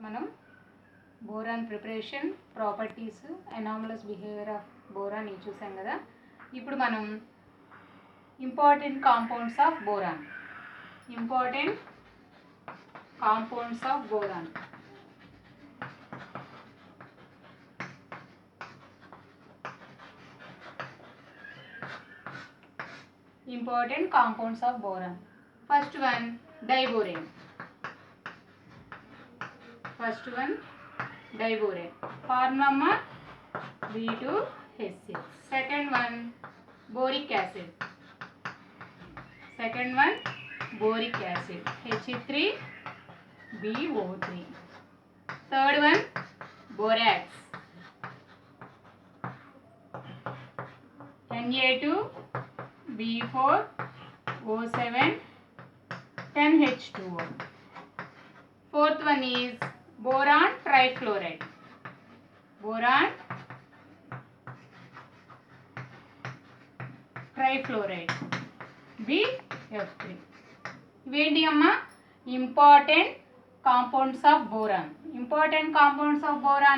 మనం boron preparation, properties, anomalous behaviour of boron ఇవి చూసాం కదా. ఇప్పుడు మనం important compounds of boron First one, diborane. Formula B2H6. Second one, boric acid. H3BO3. Third one, borax. Na2B4O7 10H2O. Fourth one is boron trifluoride. BF3. ఇవేంటి అమ్మా? Important compounds of boron.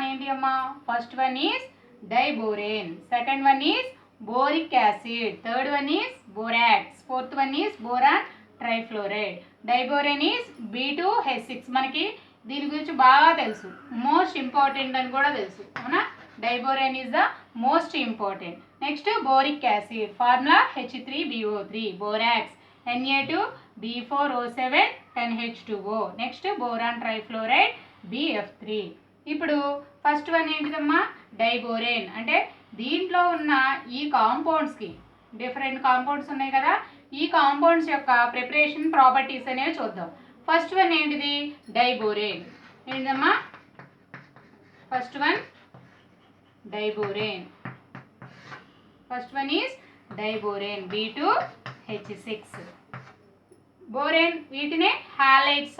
ఏంటి అమ్మా? First one is diborane, second one is boric acid, third one is borax, fourth one is boron trifluoride. Diborane is B2H6. మనకి దీని గురించి బాగా తెలుసు, most important అని కూడా తెలుసు, అవునా? Diborane is the most important. Next boric acid, formula H3BO3, borax Na2B4O7 10H2O. Next boron trifluoride BF3. ఇప్పుడు ఫస్ట్ వన్ ఏంటిదమ్మా? డైబోరేన్. అంటే దీంట్లో ఉన్న ఈ కాంపౌండ్స్కి డిఫరెంట్ కాంపౌండ్స్ ఉన్నాయి కదా, ఈ కాంపౌండ్స్ యొక్క ప్రిపరేషన్ ప్రాపర్టీస్ అనేవి చూద్దాం. ఫస్ట్ వన్ ఏంటిది? డైబోరేన్. ఏంటమ్మా? First one diborane. First one is diborane, B2H6. Borane, వీటినే హైడ్రేట్స్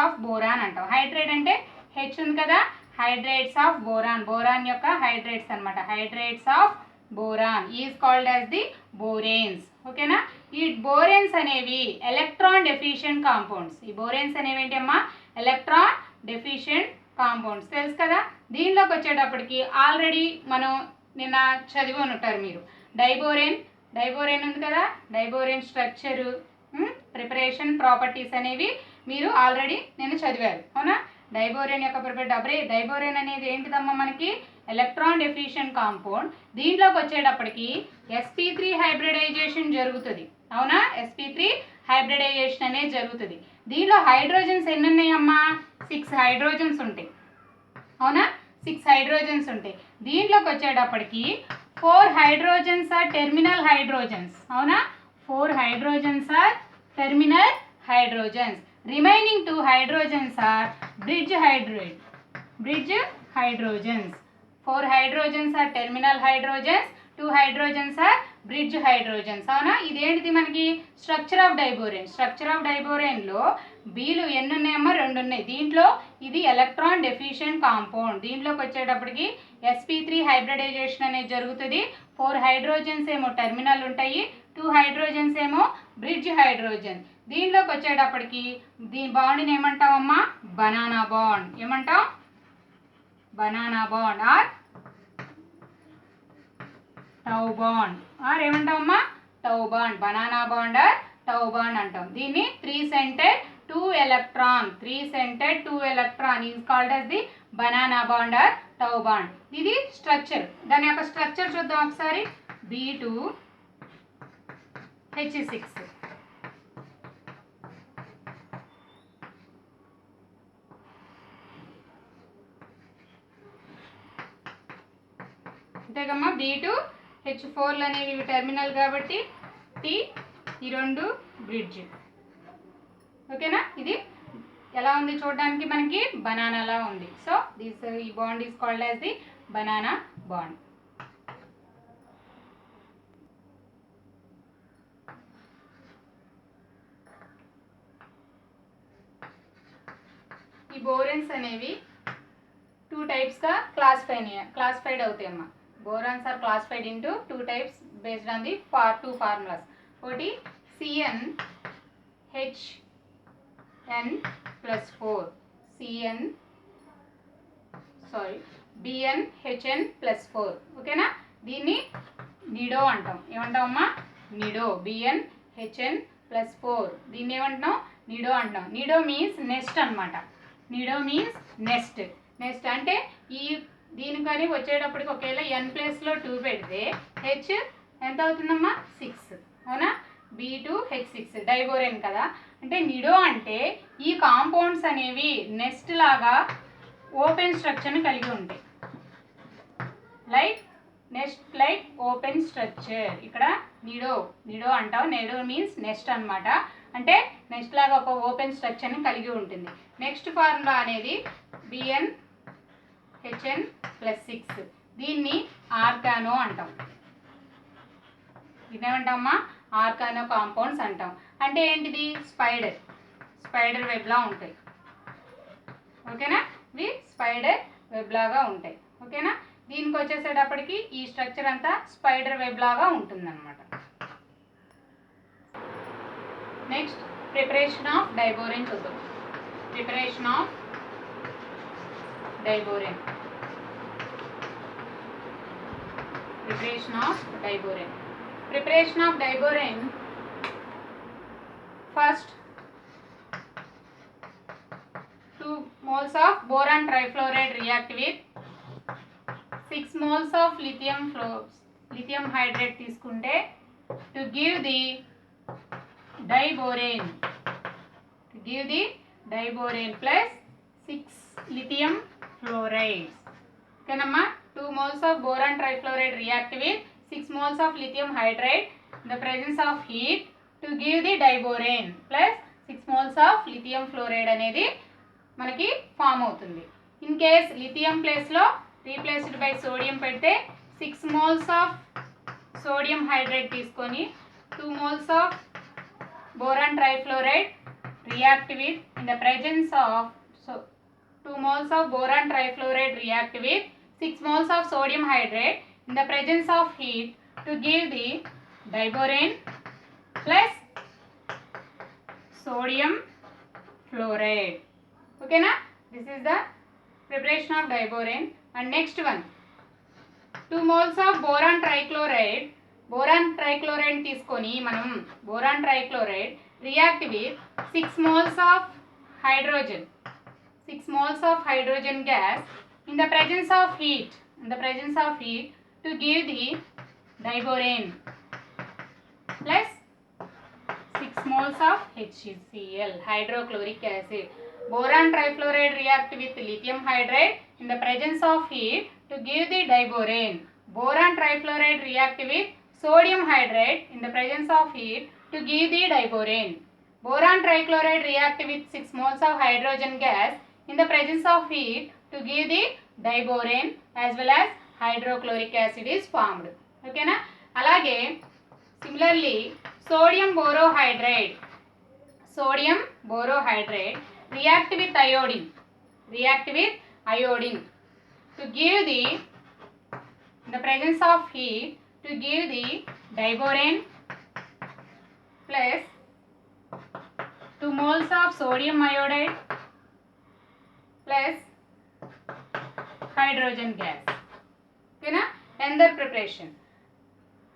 ఆఫ్ బోరాన్ అంటాం. హైడ్రేట్ అంటే హెచ్ ఉంది కదా, హైడ్రేట్స్ ఆఫ్ బోరాన్ యొక్క హైడ్రేట్స్ అన్నమాట. Hydrates of boron is called as the boranes. ఓకేనా? ఈ బోరేన్స్ అనేవి ఎలక్ట్రాన్ డెఫిషియెంట్ కాంపౌండ్స్. ఈ బోరేన్స్ అనేవి ఏంటి అమ్మా? ఎలక్ట్రాన్ డెఫిషియెంట్ కాంపౌండ్స్, తెలుసు కదా. దీనిలోకి వచ్చేటప్పటికి ఆల్రెడీ మనం నిన్న చదివి ఉంటారు మీరు. డైబోరేన్ ఉంది కదా, డైబోరేన్ స్ట్రక్చరు, ప్రిపరేషన్, ప్రాపర్టీస్ అనేవి మీరు ఆల్రెడీ నేను చదివారు, అవునా? డైబోరేన్ యొక్క డైబోరేన్ అనేది ఏంటిదమ్మా? మనకి ఎలక్ట్రాన్ డెఫిషియెంట్ కాంపౌండ్. దీంట్లోకి వచ్చేటప్పటికి sp3 హైబ్రిడైజేషన్ జరుగుతుంది, అవునా? sp3 హైబ్రిడైజేషన్ అనేది జరుగుతుంది. దీనిలో హైడ్రోజన్స్ ఎన్ని ఉన్నాయమ్మా? 6 హైడ్రోజన్స్ ఉంటాయి, అవునా? 6 హైడ్రోజన్స్ ఉంటాయి. దీంట్లోకి వచ్చేటప్పటికి 4 హైడ్రోజన్స్ ఆర్ టెర్మినల్ హైడ్రోజన్స్, అవునా? 4 hydrogens are terminal hydrogens. Remaining 2 hydrogens are bridge hydrogens. 4 hydrogens are terminal hydrogens, 2 hydrogens are bridge hydrogens, అవునా? ఇదేంటిది మనకి? స్ట్రక్చర్ ఆఫ్ డైబోరేన్లో బీలు ఎన్ని ఉన్నాయమ్మా? 2 ఉన్నాయి. దీంట్లో ఇది ఎలక్ట్రాన్ డెఫిషియెంట్ కాంపౌండ్. దీంట్లోకి వచ్చేటప్పటికి sp3 హైబ్రిడైజేషన్ అనేది జరుగుతుంది. 4 హైడ్రోజన్స్ ఏమో టెర్మినల్ ఉంటాయి, 2 హైడ్రోజన్స్ ఏమో బ్రిడ్జ్ హైడ్రోజన్. దీంట్లోకి వచ్చేటప్పటికి దీని బాండ్ని ఏమంటామమ్మా? Banana bond. ఏమంటాం? Banana bond or tau bond. ఏమంటామమ్మా? Tau bond. Banana bond or tau bond అంటాం. దీన్ని 3 centered 2 electron is called as the banana bond or tau bond. ఇది స్ట్రక్చర్. దాని యొక్క స్ట్రక్చర్ చూద్దాం ఒకసారి. B2H6. అంతేకమ్మా. B2H4 అనేవి టెర్మినల్ కాబట్టి T, ఈ 2 బ్రిడ్జ్. ఓకేనా? ఇది ఎలా ఉంది చూడడానికి? మనకి బనానాలా ఉంది. సో ఈ bond is called as the banana bond. ఈ బోరెన్స్ అనేవి 2 typesగా క్లాసిఫైడ్ అవుతాయమ్మా. Boranes are classified into 2 types based on the 2 formulas. ఒకటి CnHn+4, BnHn+4 ఓకేనా. దీన్ని నిడో అంటాం. ఏమంటామమ్మా? నిడో. BnHn+4 దీన్ని ఏమంటున్నాం? నిడో అంటున్నాం. నిడో మీన్స్ నెస్ట్ అనమాట. Nido means NEFT. నెక్స్ట్ అంటే ఈ దీనికని వచ్చేటప్పటికి ఒకవేళ n ప్లేస్లో 2 పెడితే హెచ్ ఎంత అవుతుందమ్మా? 6 అవునా. B2H6 డైబోరేన్ కదా. అంటే నిడో అంటే ఈ కాంపౌండ్స్ అనేవి నెస్ట్ లాగా ఓపెన్ స్ట్రక్చర్ని కలిగి ఉంటాయి. Like open structure. ఇక్కడ నిడో అంటాం. నిడో మీన్స్ నెస్ట్ అనమాట. అంటే నెక్స్ట్ లాగా ఒక ఓపెన్ స్ట్రక్చర్ని కలిగి ఉంటుంది. నెక్స్ట్ ఫార్ములా అనేది BnHn+6 దీన్ని ఆర్గానో అంటాం. ఇదేమంటామా? ఆర్గానో కాంపౌండ్స్ అంటాం. అంటే ఏంటిది? స్పైడర్ వెబ్లా ఉంటాయి. ఓకేనా. ఇవి స్పైడర్ వెబ్ లాగా ఉంటాయి. ఓకేనా. దీనికి వచ్చేసేటప్పటికి ఈ స్ట్రక్చర్ అంతా స్పైడర్ వెబ్ లాగా ఉంటుందన్నమాట. నెక్స్ట్ ప్రిపరేషన్ ఆఫ్ డైబోరేన్ చూద్దాం. Preparation of diborane. First 2 moles of boron trifluoride react with 6 moles of lithium hydrate తీసుకుంటే to give the diborane plus 6 lithium fluorides. ఓకేనమ్మా. 2 moles of boron trifluoride react with 6 moles of lithium hydride in the presence of heat to give the diborane plus 6 moles of lithium fluoride అనేది మనకి form అవుతుంది. In case lithium ప్లేస్లో replaced by sodium పెడితే 6 moles of sodium hydride తీసుకొని 2 moles of boron trifluoride react with in the presence of 2 moles of boron trifluoride react with 6 moles of sodium hydrate in the presence of heat to give the diborane plus sodium fluoride. Okay na. This is the preparation of diborane. And next one, 2 moles of boron trichloride తీసుకొని మనం boron trichloride react with 6 moles of hydrogen gas in the presence of heat to give the diborane plus 6 moles of HCl hydrochloric acid. Boron trifluoride react with lithium hydride in the presence of heat to give the diborane. Boron trifluoride react with sodium hydride in the presence of heat to give the diborane. Boron trichloride react with 6 moles of hydrogen gas in the presence of heat to give the diborane as well as hydrochloric acid is formed. Okay na. Alage similarly sodium borohydride react with iodine to give the in the presence of heat to give the diborane plus 2 moles of sodium iodide plus hydrogen gas. Okay na. Another preparation,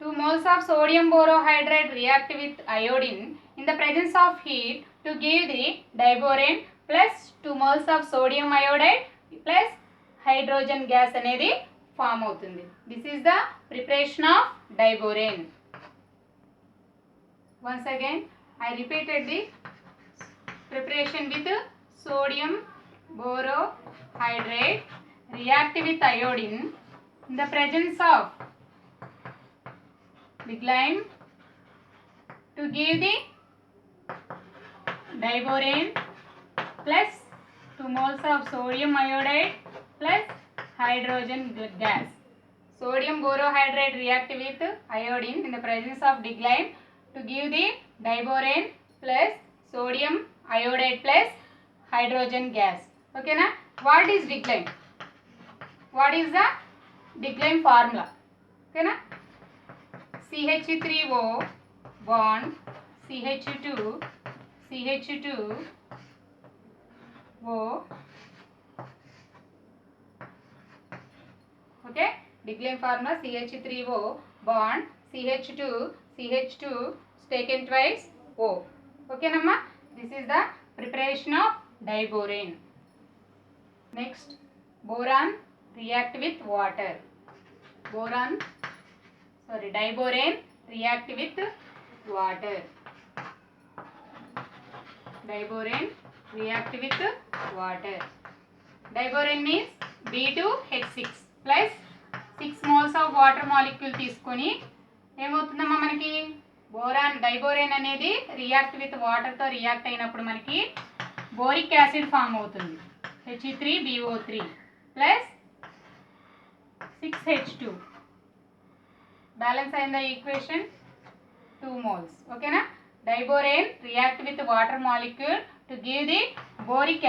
2 moles of sodium borohydride react with iodine in the presence of heat to give the diborane plus 2 moles of sodium iodide plus hydrogen gas అనేది form అవుతుంది. This is the preparation of diborane. Once again I repeated the preparation with sodium borohydride react with iodine in the presence of big lime to give the diborane plus 2 moles of sodium iodide plus hydrogen gas. Sodium borohydride react with iodine in the presence of big lime to give the diborane plus sodium iodide plus hydrogen gas. Okay na. What is big lime? What is the big lime formula? Okay na. CH3O bond CH2O Diglem formula CH3O bond CH2 taken twice O. Okay namma, this is the preparation of diborane. Next, boron react with water. Diborane react with water. Diborane react with water. Diborane means B2H6 plus 6 moles of water molecule తీసుకొని ఏమవుతుందమ్మా మనకి diborane అనేది react with వాటర్తో react అయినప్పుడు మనకి boric acid form అవుతుంది. He3BO3 plus 6H2 balance అయిందా equation 2 moles. ఓకేనా. Diborane react with water molecule to give the boric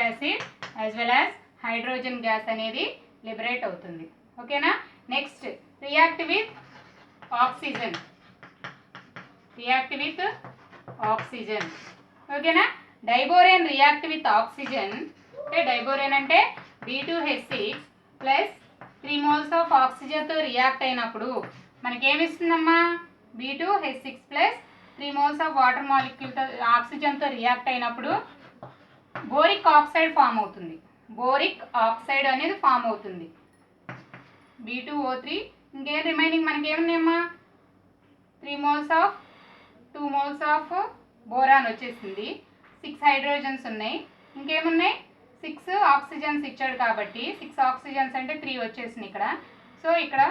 acid as well as hydrogen gas అనేది లిబరేట్ అవుతుంది. ఓకేనా. Next, react with oxygen. ఓకేనా. డైబోరేన్ రియాక్ట్ విత్ ఆక్సిజన్ అంటే diborane అంటే B2H6 plus 3 moles of ఆక్సిజన్తో react అయినప్పుడు మనకేమిస్తుందమ్మా B2H6 plus 3 moles of water మాలిక్యూల్తో ఆక్సిజన్తో రియాక్ట్ అయినప్పుడు బోరిక్ ఆక్సైడ్ ఫామ్ అవుతుంది. అనేది ఫామ్ అవుతుంది. B2O3 ఇంకేం రిమైనింగ్ మనకి ఏమున్నాయమ్మా 2 moles ఆఫ్ బోరాన్ వచ్చేసింది. 6 హైడ్రోజన్స్ ఉన్నాయి. ఇంకేమున్నాయి 6 ఆక్సిజన్స్ ఇచ్చాడు కాబట్టి 6 ఆక్సిజన్స్ అంటే 3 వచ్చేసింది ఇక్కడ. సో ఇక్కడ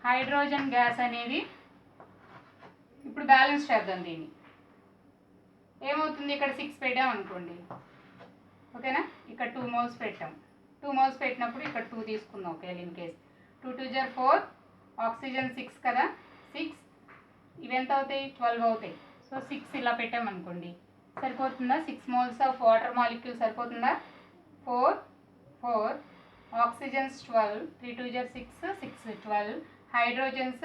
హైడ్రోజన్ గ్యాస్ అనేది ఇప్పుడు బ్యాలెన్స్ చేద్దాం. దీన్ని ఏమవుతుంది, ఇక్కడ 6 పెట్టాం అనుకోండి. ఓకేనా. ఇక్కడ 2 moles పెట్టాం. 2 moles పెట్టినప్పుడు ఇక్కడ 2 తీసుకుందాం. ఓకే, ఇన్ కేస్ 2 2 * 4 ఆక్సిజన్ 6 కదా, 6 ఇవి ఎంత అవుతాయి 12 అవుతాయి. సో 6 ఇలా పెట్టామనుకోండి, సరిపోతుందా? 6 moles ఆఫ్ వాటర్ మాలిక్యూల్ సరిపోతుందా? 4 ఆక్సిజన్స్ 12, 3 2 * 6 12 హైడ్రోజన్స్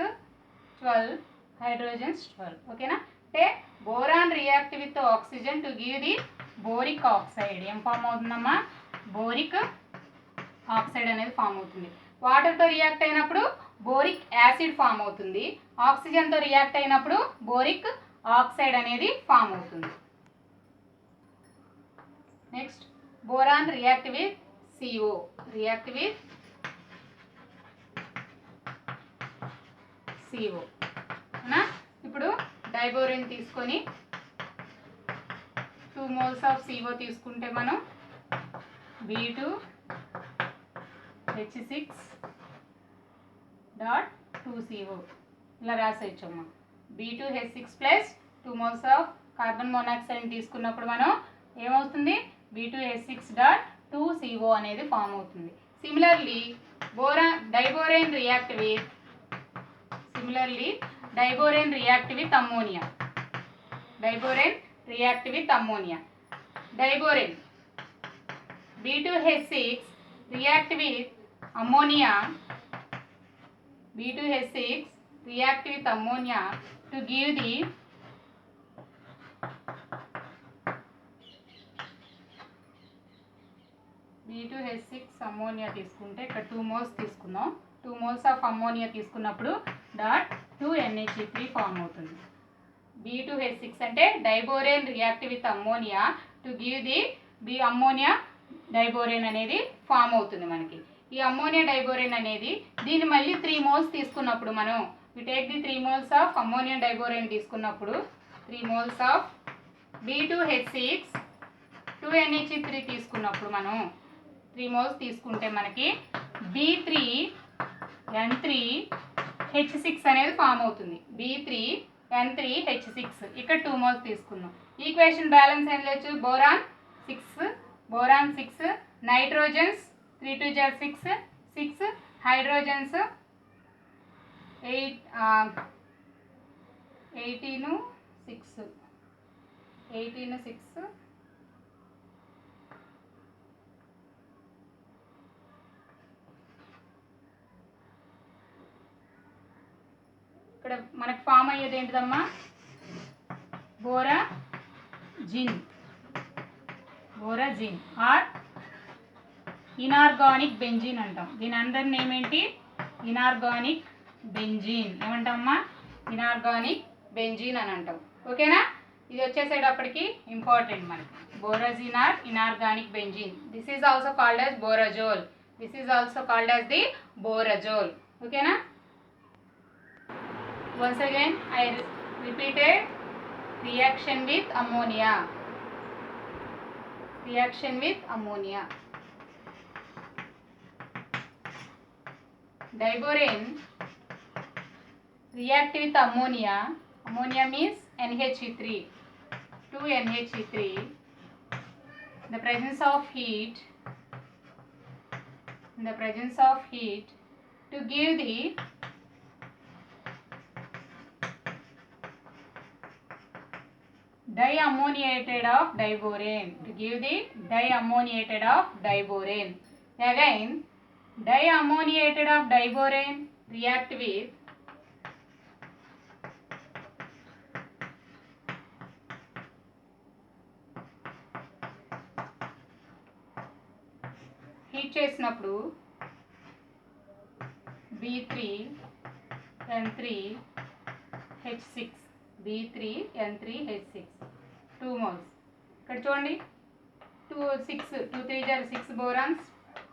12. ఓకేనా. అంటే boron react with oxygen to give the boric oxide. ఏం ఫామ్ అవుతుందమ్మా? బోరిక్ ఆక్సైడ్ అనేది ఫామ్ అవుతుంది. వాటర్తో రియాక్ట్ అయినప్పుడు బోరిక్ యాసిడ్ ఫామ్ అవుతుంది. ఆక్సిజన్తో రియాక్ట్ అయినప్పుడు బోరిక్ ఆక్సైడ్ అనేది ఫామ్ అవుతుంది. Next, boron react with CO. ఇప్పుడు డైబోరేన్ తీసుకొని 2 moles ఆఫ్ CO తీసుకుంటే మనం B2H6.2CO ఇలా రాసేయచ్చమ్మా. B2H6 plus 2 moles of carbon monoxide తీసుకున్నప్పుడు మనం ఏమవుతుంది B2H6.2CO అనేది ఫామ్ అవుతుంది. Similarly diborane react with ammonia. Diborane B2H6 react with ammonia to give the B2H6 ammonia తీసుకుంటే ఇక్కడ 2 moles తీసుకుందాం. 2 moles ఆఫ్ అమ్మోనియా తీసుకున్నప్పుడు .2NH3 ఫామ్ అవుతుంది. B2H6 అంటే diborane react with ammonia to give the ammonia diborane అనేది form అవుతుంది మనకి. ఈ అమ్మోనియా డైబోరేన్ అనేది దీన్ని మళ్ళీ 3 moles తీసుకున్నప్పుడు మనం take the 3 moles of ammonia diborane తీసుకున్నప్పుడు 3 moles ఆఫ్ B2H6 2NH3 తీసుకున్నప్పుడు మనం 3 moles తీసుకుంటే మనకి B3N3H6 అనేది ఫామ్ అవుతుంది. B3N3H6 ఇక్కడ 2 moles తీసుకున్నాం. ఈక్వేషన్ బ్యాలెన్స్ ఏం లేదు, బోరాన్ 6 నైట్రోజన్స్ 3 2 * 6 హైడ్రోజన్స్ 18 6 ఇక్కడ మనకు ఫామ్ అయ్యేది ఏంటిదమ్మా బోరాజిన్ ఆర్ ఇనార్గానిక్ బెంజీన్ అంటాం. దీని అందరి నేమ్ ఏంటి? Inorganic benzene. ఏమంటామమ్మా? ఇనార్గానిక్ బెంజీన్ అని అంటాం. ఓకేనా? ఇది వచ్చేసేటప్పటికి ఇంపార్టెంట్ మనకి. Borazine or inorganic benzene. This is also called as borazole. This is also called as the borazole. ఓకేనా? Once again I repeated reaction with ammonia. Reaction with ammonia. Diborane react with ammonia. Ammonia means NHE3. 2 NHE3. In the presence of heat. In the presence of heat to give the diammoniated of diborane. To give the diammoniated of diborane. Again, diammoniated of diborane react with heat చేసినప్పుడు B3N3H6 B3N3H6 2 moles. ఇక్కడ చూడండి 2 3 jar 6 borons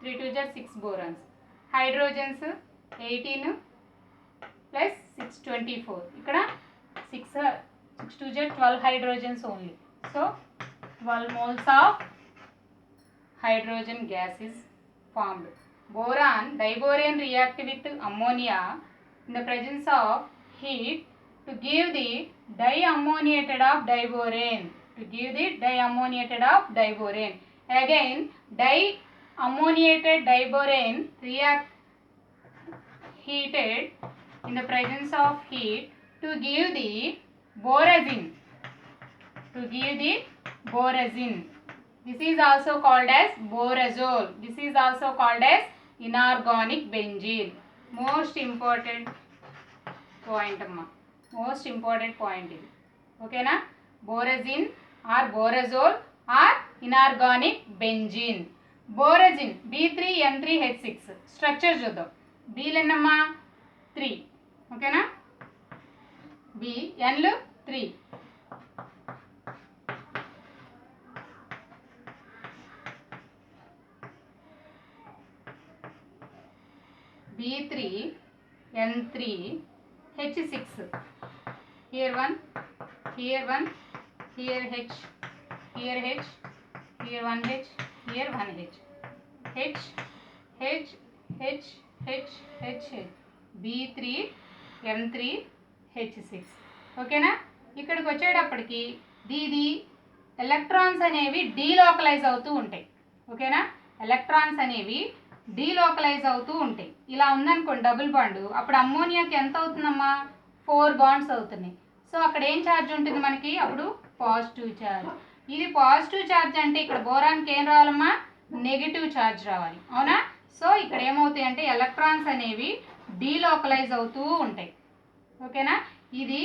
3 2 jar 6 borons. Hydrogens 18 plus 6 24. ఇక్కడ 6 2 jar 12 hydrogens only. So 12 moles of hydrogen gas is formed. Boron, diborane react with ammonia in the presence of heat to give the diammoniated of diborane. To give the diammoniated of diborane. Again, diammoniated diborane react heated in the presence of heat to give the borazine. To give the borazine. This is also called as borazole. This is also called as inorganic benzene. Most important point amma. Most important point ఇది. ఓకేనా? borazine or borazole or inorganic benzene. borazine B3N3H6 structure చూద్దాం. Bలు ఎన్నమ్మా? 3. ఓకేనా? B Nలు 3. B3N3H6. Here 1, here 1, here H, here H, here 1 H, here 1 H. H, H, H, H, H, H. B3N3H6. ఓకేనా? ఇక్కడికి వచ్చేటప్పటికి దీది electrons అనేవి డీలోకలైజ్ అవుతూ ఉంటాయి. ఓకేనా? ఎలక్ట్రాన్స్ అనేవి డీలోకలైజ్ అవుతూ ఉంటాయి. ఇలా ఉందనుకోండి డబుల్ బాండ్, అప్పుడు అమ్మోనియాకి ఎంత అవుతుందమ్మా? 4 బాండ్స్ అవుతున్నాయి. సో అక్కడ ఏం ఛార్జ్ ఉంటుంది మనకి? అప్పుడు పాజిటివ్ ఛార్జ్. ఇది పాజిటివ్ ఛార్జ్ అంటే ఇక్కడ బోరాన్కి ఏం రావాలమ్మా? నెగిటివ్ ఛార్జ్ రావాలి. అవునా? సో ఇక్కడ ఏమవుతాయి అంటే ఎలక్ట్రాన్స్ అనేవి డీలోకలైజ్ అవుతూ ఉంటాయి. ఓకేనా? ఇది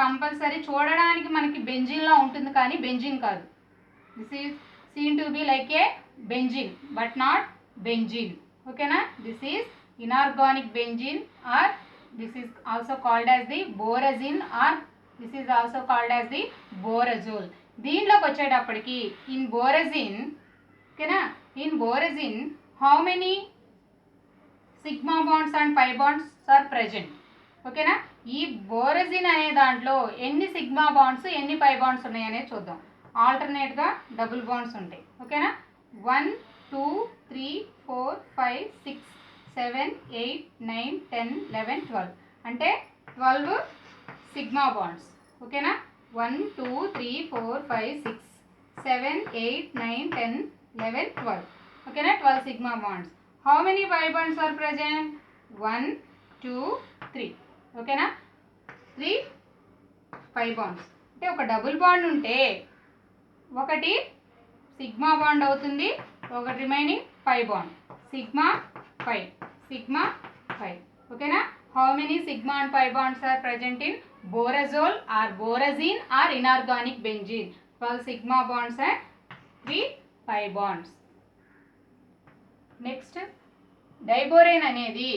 కంపల్సరీ చూడడానికి మనకి బెంజిన్లా ఉంటుంది కానీ బెంజిన్ కాదు. This is seen to be like A benzene but not benzene. Okay na? This is inorganic benzene or this is also called as the borazine or this is also called as the borazole. దీంట్లోకి వచ్చేటప్పటికి in borazine, okay na? In borazine how many sigma bonds and pi bonds are present? Okay na? ఈ borazine అనే దాంట్లో ఎన్ని sigma bonds ఎన్ని పై bonds ఉన్నాయి అనేది చూద్దాం. ఆల్టర్నేట్గా డబుల్ బాండ్స్ ఉంటాయి. ఓకేనా? 1 2 3 4 5 6 7 8 9 10 11 12 అంటే 12 సిగ్మా బాండ్స్. ఓకేనా? 1 2 3 4 5 6 7 8 9 10 11 12. ఓకేనా? 12 sigma bonds. How many pi bonds are present? 1 2 3. ఓకేనా? 3 పై బాండ్స్. అంటే ఒక డబుల్ బాండ్ ఉంటే ఒకటి సిగ్మా బాండ్ అవుతుంది, ఒకటి remaining pi bond. Sigma pi sigma pi. ఓకేనా? How many sigma and pi bonds are present in borazole or borazine or inorganic benzene? 12 sigma bonds and 3 pi bonds. Next diborane అనేది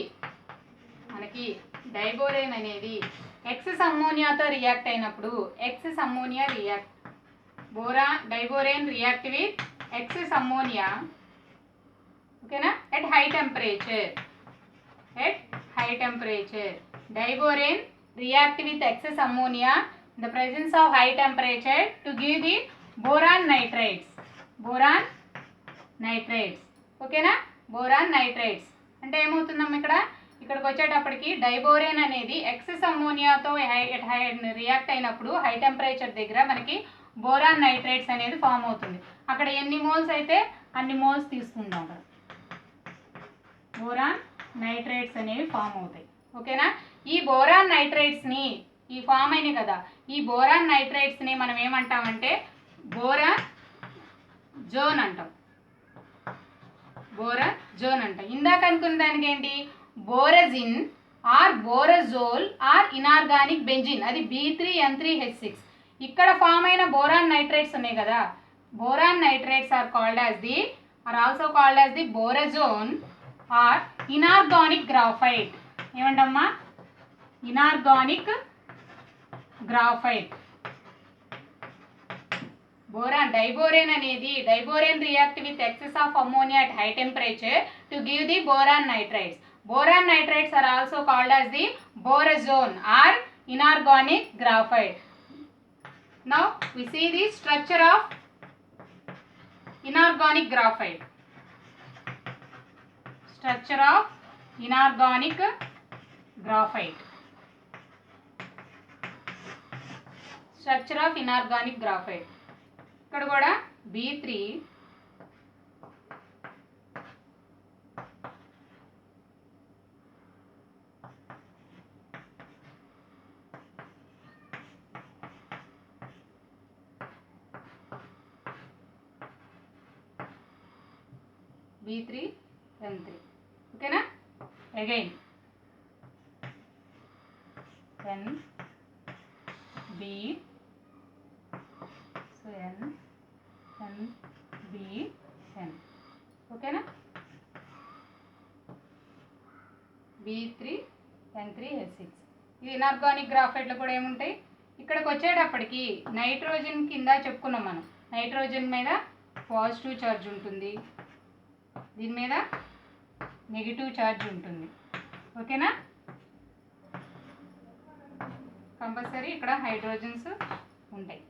excess అమ్మోనియాతో react అయినప్పుడు excess ammonia react diborane react with excess ammonia, ఓకేనా, at high temperature. Diborane react with excess ammonia in the presence of high temperature to give the boron nitrates. ఓకేనా, boron nitrates అంటే ఏమవుతుందమ్మా ఇక్కడికి వచ్చేటప్పటికి diborane అనేది excess అమ్మోనియాతో react అయినప్పుడు high temperature దగ్గర మనకి బోరాన్ నైట్రేట్స్ అనేది ఫామ్ అవుతుంది. అక్కడ ఎన్ని మోల్స్ అయితే అన్ని మోల్స్ తీసుకుంటాం. అక్కడ బోరాన్ నైట్రేట్స్ అనేవి ఫామ్ అవుతాయి. ఓకేనా, ఈ బోరాన్ నైట్రేట్స్ని ఈ ఫామ్ అయినాయి కదా, ఈ బోరాన్ నైట్రేట్స్ని మనం ఏమంటామంటే బోరాన్ జోన్ అంటాం. ఇందాక అనుకున్న దానికి ఏంటి, borazine or borazole or inorganic benzene, అది B3N3H6. ఇక్కడ ఫామ్ అయిన బోరాన్ నైట్రేట్స్ ఉన్నాయి కదా, boron nitrates are also called as the borazon or inorganic graphite. ఏమంటమ్మా, inorganic graphite. Diborane react with excess of ammonia at high temperature to give the boron nitrates. Boron nitrates are also called as the borazone or inorganic graphite. Now we see the structure of inorganic graphite. ఇక్కడ కూడా B3 B3N3. ఓకేనా, again NB, so NBN. ఓకేనా, B3N3H6. ఇది inorganic గ్రాఫైట్లో కూడా ఏముంటాయి, ఇక్కడికి వచ్చేటప్పటికి nitrogen కింద చెప్పుకున్నాం మనం. నైట్రోజన్ మీద పాజిటివ్ ఛార్జ్ ఉంటుంది, దీని మీద నెగిటివ్ ఛార్జ్ ఉంటుంది. ఓకేనా, కంపల్సరీ ఇక్కడ హైడ్రోజన్స్ ఉంటాయి.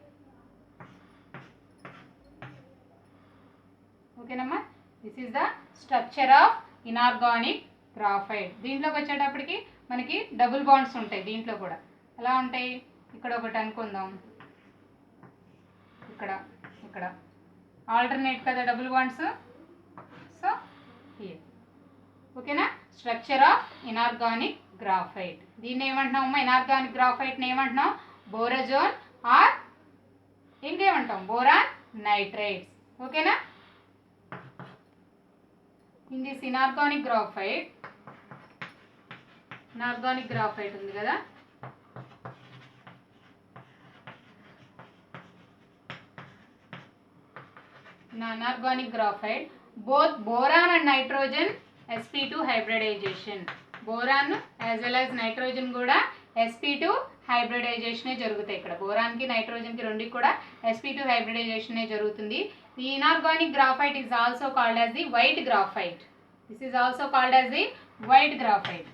ఓకేనమ్మా, this is the structure of inorganic graphite. దీంట్లోకి వచ్చేటప్పటికి మనకి డబుల్ బాండ్స్ ఉంటాయి. దీంట్లో కూడా ఎలా ఉంటాయి, ఇక్కడ ఒకటి అనుకుందాం, ఇక్కడ ఆల్టర్నేట్ కదా డబుల్ బాండ్స్. So here. ఓకేనా, స్ట్రక్చర్ ఆఫ్ ఇనార్గానిక్ గ్రాఫైట్. దీన్ని ఏమంటున్నామమ్మా, ఇనార్గానిక్ గ్రాఫైట్ని ఏమంటున్నాం, బోరజోన్ ఆర్ ఇంకేమంటాం, బోరాన్ నైట్రేట్స్. ఓకేనా, ఇన్ దిస్ ఇనార్గానిక్ గ్రాఫైట్ ఉంది కదా, inorganic graphite, both boron and nitrogen sp2 hybridization. Boron as well as nitrogen కూడా sp2 hybridization జరుగుతాయి. ఇక్కడ boron కి నైట్రోజన్ కి రెండుకి కూడా sp2 hybridization జరుగుతుంది. The inorganic graphite is also called as the white graphite. This is also called as the white graphite.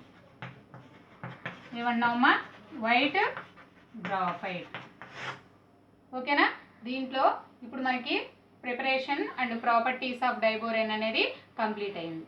ఏమన్నామా, white graphite. ఓకేనా, దీంట్లో ఇప్పుడు మనకి preparation and properties of diborane అనేది కంప్లీట్ అయింది.